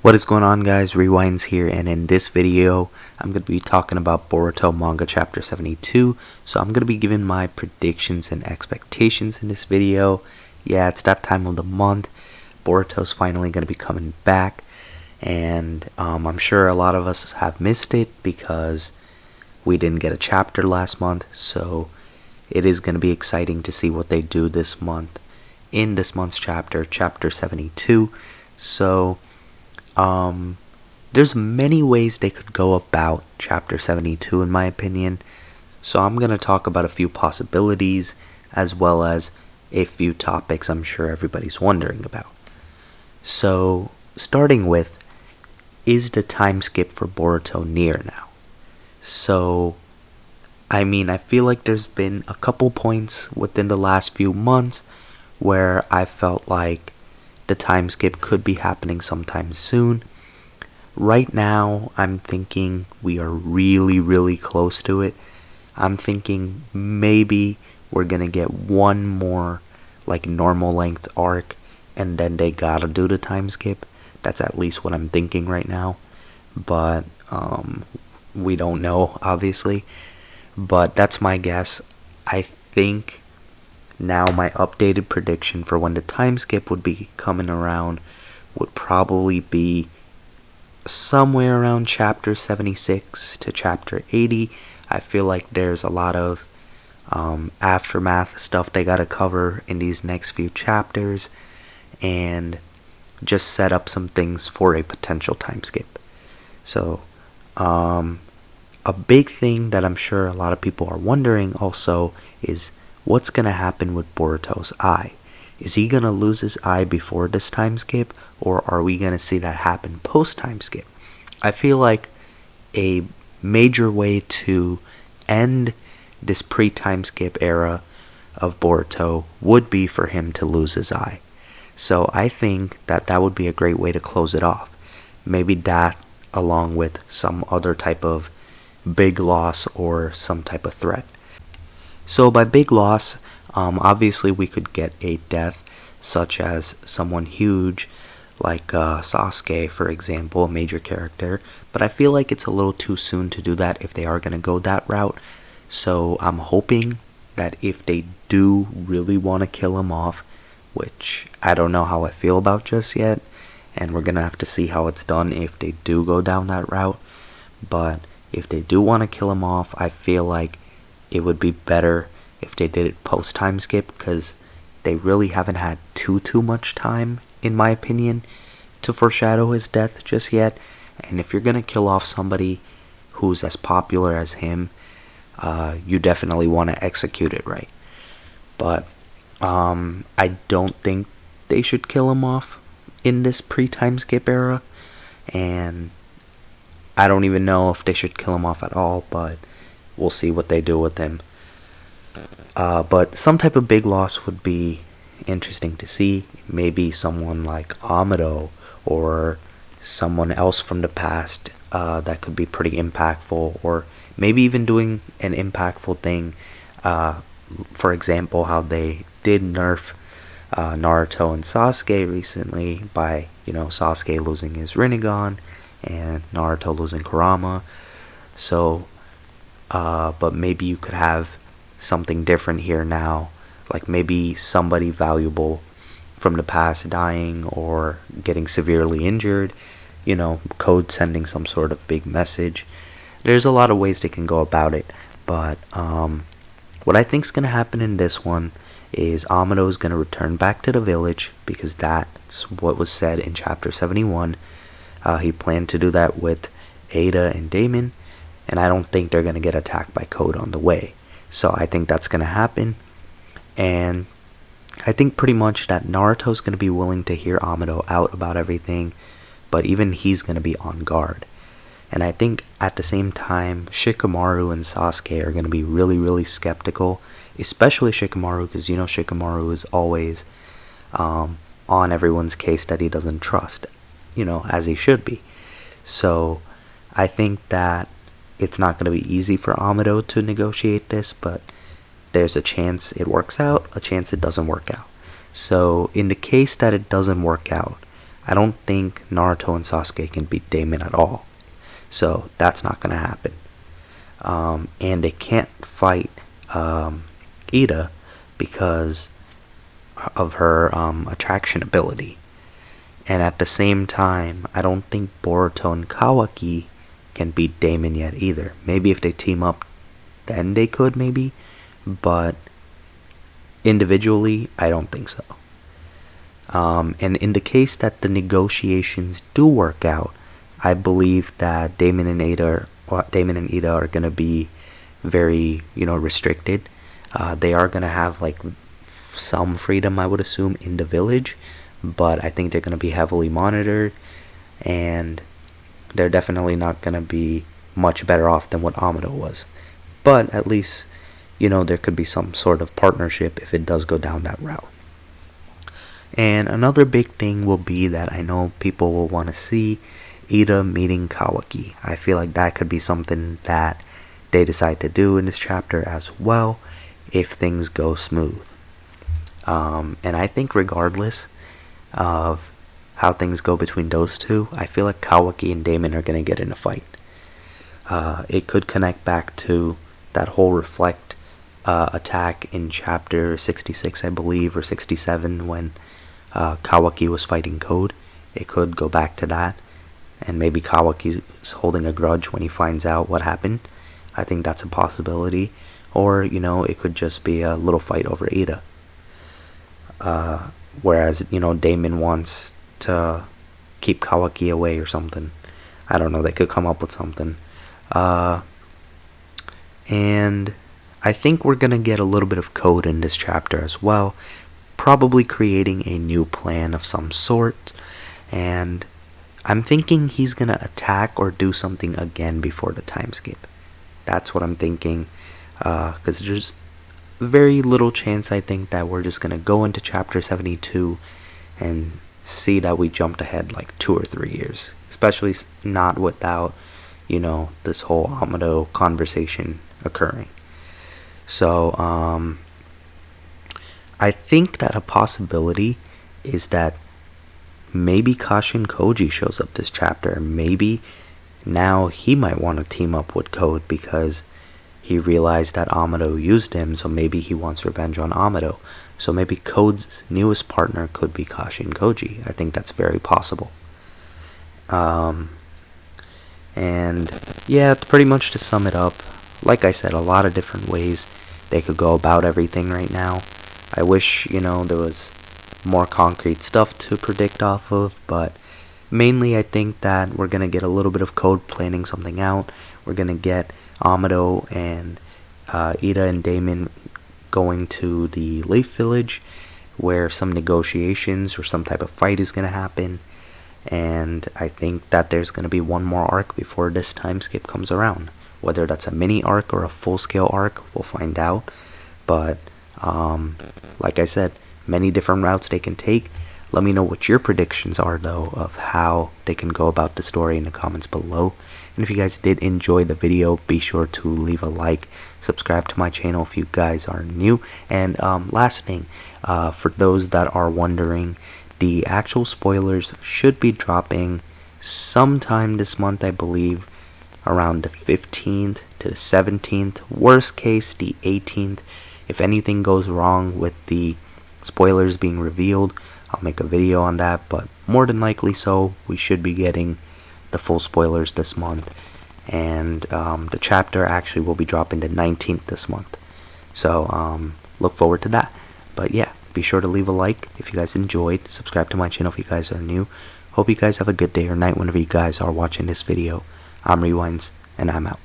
What is going on, guys? Rewinds here, and in this video I'm going to be talking about Boruto Manga chapter 72. So I'm going to be giving my predictions and expectations in this video. Yeah, it's that time of the month. Boruto's finally going to be coming back, and I'm sure a lot of us have missed it because we didn't get a chapter last month. So it is going to be exciting to see what they do this month in this month's chapter 72. So there's many ways they could go about chapter 72 in my opinion. So I'm going to talk about a few possibilities as well as a few topics I'm sure everybody's wondering about. So starting with, is the time skip for Boruto near now? So I feel like there's been a couple points within the last few months where I felt like the time skip could be happening sometime soon. Right now, I'm thinking we are really close to it. I'm thinking maybe we're gonna get one more like normal length arc and then they gotta do the time skip. That's at least what I'm thinking right now. But we don't know, obviously. But that's my guess. I think now my updated prediction for when the time skip would be coming around would probably be somewhere around chapter 76 to chapter 80. I feel like there's a lot of aftermath stuff they gotta cover in these next few chapters and just set up some things for a potential time skip. So a big thing that I'm sure a lot of people are wondering also is what's gonna happen with Boruto's eye. Is he gonna lose his eye before this time skip, or are we gonna see that happen post time skip? I feel like a major way to end this pre-time skip era of Boruto would be for him to lose his eye. So I think that would be a great way to close it off. Maybe that along with some other type of big loss or some type of threat. So by big loss, obviously we could get a death such as someone huge like Sasuke, for example, a major character. But I feel like it's a little too soon to do that if they are going to go that route. So I'm hoping that if they do really want to kill him off, which I don't know how I feel about just yet, and we're going to have to see how it's done if they do go down that route. But if they do want to kill him off, I feel like it would be better if they did it post time skip, because they really haven't had too much time, in my opinion, to foreshadow his death just yet. And if you're gonna kill off somebody who's as popular as him, you definitely want to execute it right. But I don't think they should kill him off in this pre-time skip era, and I don't even know if they should kill him off at all, but we'll see what they do with him. But some type of big loss would be interesting to see. Maybe someone like Amado or someone else from the past that could be pretty impactful, or maybe even doing an impactful thing. For example, how they did nerf Naruto and Sasuke recently by, Sasuke losing his Rinnegan and Naruto losing Kurama. So but maybe you could have something different here now, like maybe somebody valuable from the past dying or getting severely injured, code sending some sort of big message. There's a lot of ways they can go about it, but what I think is going to happen in this one is Amado is going to return back to the village, because that's what was said in chapter 71. He planned to do that with Ada and Daemon, and I don't think they're going to get attacked by Code on the way. So I think that's going to happen. And I think pretty much that Naruto's going to be willing to hear Amado out about everything, but even he's going to be on guard. And I think at the same time, Shikamaru and Sasuke are going to be really skeptical, especially Shikamaru, because Shikamaru is always on everyone's case that he doesn't trust, as he should be. So I think that it's not going to be easy for Amado to negotiate this, but there's a chance it works out, a chance it doesn't work out. So in the case that it doesn't work out, I don't think Naruto and Sasuke can beat Daemon at all. So that's not going to happen. And they can't fight Ida because of her attraction ability. And at the same time, I don't think Boruto and Kawaki can beat Daemon yet either. Maybe if they team up, then they could maybe. But individually, I don't think so. And in the case that the negotiations do work out, I believe that Daemon and Ida are going to be very, restricted. They are going to have like some freedom, I would assume, in the village, but I think they're going to be heavily monitored, and they're definitely not going to be much better off than what Amado was. But at least, there could be some sort of partnership if it does go down that route. And another big thing will be that I know people will want to see Ida meeting Kawaki. I feel like that could be something that they decide to do in this chapter as well, if things go smooth. And I think regardless of how things go between those two, I feel like Kawaki and Daemon are going to get in a fight. It could connect back to that whole reflect attack in chapter 66, I believe, or 67, when Kawaki was fighting Code. It could go back to that, and maybe Kawaki's holding a grudge when he finds out what happened. I think that's a possibility. Or, it could just be a little fight over Ida. Whereas, Daemon wants to keep Kawaki away or something. I don't know, they could come up with something. And I think we're going to get a little bit of Code in this chapter as well. Probably creating a new plan of some sort. And I'm thinking he's going to attack or do something again before the time skip. That's what I'm thinking. Because there's very little chance, I think, that we're just going to go into chapter 72 and see that we jumped ahead like 2 or 3 years. Especially not without, this whole Amado conversation occurring. So, I think that a possibility is that maybe Kashin Koji shows up this chapter. Maybe now he might want to team up with Code because he realized that Amado used him, so maybe he wants revenge on Amado. So maybe Code's newest partner could be Kashin Koji. I think that's very possible. And yeah, pretty much to sum it up, like I said, a lot of different ways they could go about everything right now. I wish, there was more concrete stuff to predict off of, but mainly I think that we're going to get a little bit of Code planning something out. We're going to get Amado and Ida and Daemon going to the Leaf Village, where some negotiations or some type of fight is going to happen. And I think that there's going to be one more arc before this time skip comes around. Whether that's a mini arc or a full-scale arc, we'll find out. But, like I said, many different routes they can take. Let me know what your predictions are, though, of how they can go about the story in the comments below. And if you guys did enjoy the video, be sure to leave a like, subscribe to my channel if you guys are new. And last thing, for those that are wondering, the actual spoilers should be dropping sometime this month, I believe, around the 15th to the 17th, worst case the 18th. If anything goes wrong with the spoilers being revealed, I'll make a video on that, but more than likely so, we should be getting the full spoilers this month. And the chapter actually will be dropping the 19th this month, so look forward to that. But yeah, be sure to leave a like if you guys enjoyed, subscribe to my channel if you guys are new. Hope you guys have a good day or night whenever you guys are watching this video. I'm Rewinds, and I'm out.